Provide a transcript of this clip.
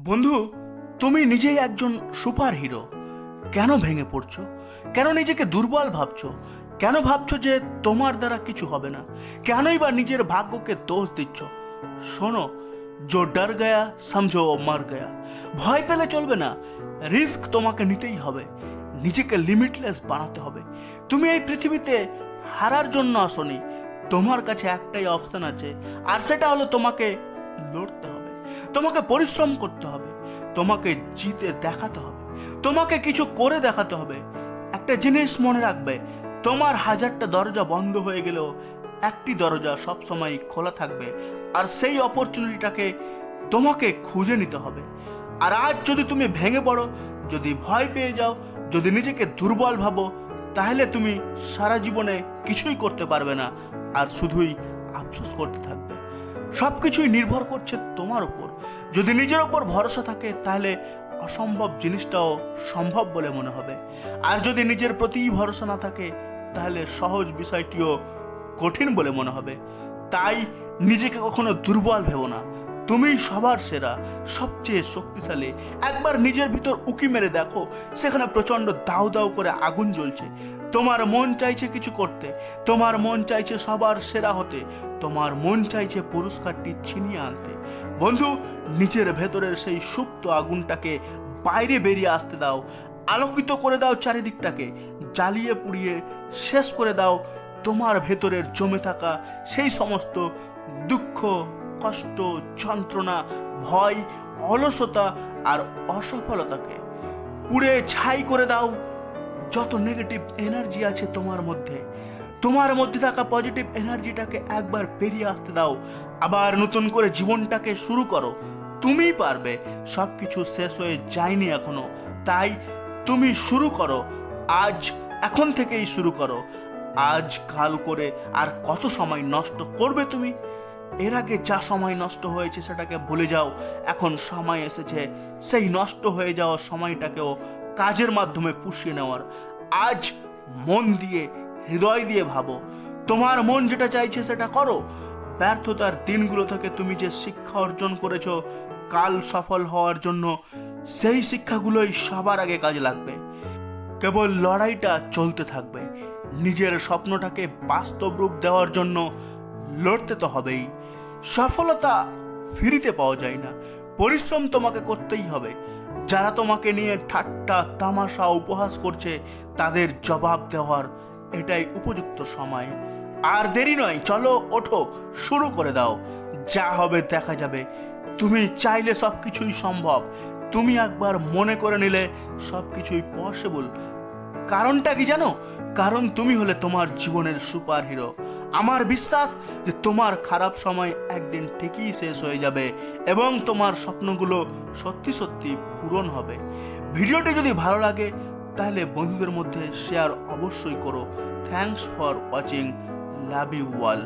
বন্ধু, তুমি নিজেই একজন সুপার হিরো। কেন ভেঙে পড়ছো? কেন নিজেকে দুর্বল ভাবছো? কেন ভাবছো যে তোমার দ্বারা কিছু হবে না? কেনই বা নিজের ভাগ্যকে দোষ দিচ্ছ? শোনো, जो डर गया समझो वो मर गया। ভয় পেলে চলবে না, রিস্ক তোমাকে নিতেই হবে, নিজেকে লিমিটলেস বানাতে হবে। তুমি এই পৃথিবীতে হারার জন্য আসোনি, তোমার কাছে একটাই অপশন আছে, আর সেটা হলো তোমাকে লড়তে হবে, তোমাকে পরিশ্রম করতে হবে, তোমাকে জিতে দেখাতে হবে, তোমাকে কিছু করে দেখাতে হবে। একটা জিনিস মনে রাখবে, তোমার হাজারটা দরজা বন্ধ হয়ে গেলেও একটি দরজা সবসময় খোলা থাকবে, আর সেই অপরচুনিটিটাকে তোমাকে খুঁজে নিতে হবে। আর আজ যদি তুমি ভেঙে পড়ো, যদি ভয় পেয়ে যাও, যদি নিজেকে দুর্বল ভাবো, তাহলে তুমি সারা জীবনে কিছুই করতে পারবে না, আর শুধুই আফসোস করতে থাকবে। সব কিছুই নির্ভর করছে তোমার উপর। যদি নিজের ওপর ভরসা থাকে, তাহলে অসম্ভব জিনিসটাও সম্ভব বলে মনে হবে। আর যদি নিজের প্রতিই ভরসা না থাকে, তাহলে সহজ বিষয়টিও কঠিন বলে মনে হবে। তাই নিজেকে কখনো দুর্বল ভেবো না, তুমি সবার সেরা, সবচেয়ে শক্তিশালী। একবার নিজের ভিতর উকি মেরে দেখো, সেখানে প্রচন্ড দাউ দাউ করে আগুন জ্বলছে। তোমার মন চাইছে কিছু করতে, তোমার মন চাইছে সবার সেরা হতে, তোমার মন চাইছে পুরস্কারটি ছিনিয়ে আনতে। বন্ধু, নিজের ভেতরের সেই সুপ্ত আগুনটাকে বাইরে বেরিয়ে আসতে দাও, আলোকিত করে দাও চারিদিকটাকে, জ্বালিয়ে পুড়িয়ে শেষ করে দাও তোমার ভেতরের জমে থাকা সেই সমস্ত দুঃখ, কষ্ট, যন্ত্রণা, ভয়, অলসতা আর অসফলতাকে পুড়ে ছাই করে দাও। যত নেগেটিভ এনার্জি আছে তোমার মধ্যে থাকা পজিটিভ এনার্জিটাকে একবার বেরিয়ে আসতে দাও। আবার নতুন করে জীবনটাকে শুরু করো। তুমিই পারবে, সব কিছু শেষ হয়ে যায়নি এখনো। তাই তুমি শুরু করো, আজ, এখন থেকেই শুরু করো। আজ কাল করে আর কত সময় নষ্ট করবে তুমি? এর আগে যা সময় নষ্ট হয়েছে সেটাকে ভুলে যাও। এখন সময় এসেছে সেই নষ্ট হয়ে যাওয়া সময়টাকেও কাজের মাধ্যমে পুষিয়ে নেওয়ার। আজ মন দিয়ে, হৃদয় দিয়ে ভাবো, তোমার মন যেটা চাইছে সেটা করো। ব্যর্থতার দিনগুলো থেকে তুমি যে শিক্ষা অর্জন করেছো কাল সফল হওয়ার জন্য, সেই শিক্ষাগুলোই সবার আগে কাজে লাগবে। কেবল লড়াইটা চলতে থাকবে। নিজের স্বপ্নটাকে বাস্তব রূপ দেওয়ার জন্য লড়তে তো হবেই। সফলতা ফ্রিতে পাওয়া যায় না, পরিশ্রম তোমাকে করতেই হবে। যারা তোমাকে নিয়ে ঠাট্টা তামাশা উপহাস করছে, তাদের জবাব দেওয়ার এটাই উপযুক্ত সময়। আর দেরি নয়, চলো ওঠো, শুরু করে দাও। যা হবে দেখা যাবে। তুমি চাইলে সব কিছুই সম্ভব। তুমি একবার মনে করে নিলে সব কিছুই পসিবল। কারণটা কি জানো? কারণ তুমি হলে তোমার জীবনের সুপার হিরো। আমার বিশ্বাস যে তোমার খারাপ সময় একদিন ঠিকই শেষ হয়ে যাবে এবং তোমার স্বপ্নগুলো সত্যি সত্যি পূরণ হবে। ভিডিওটি যদি ভালো লাগে তাহলে বন্ধুদের মধ্যে শেয়ার অবশ্যই করো। Thanks for watching, love you all.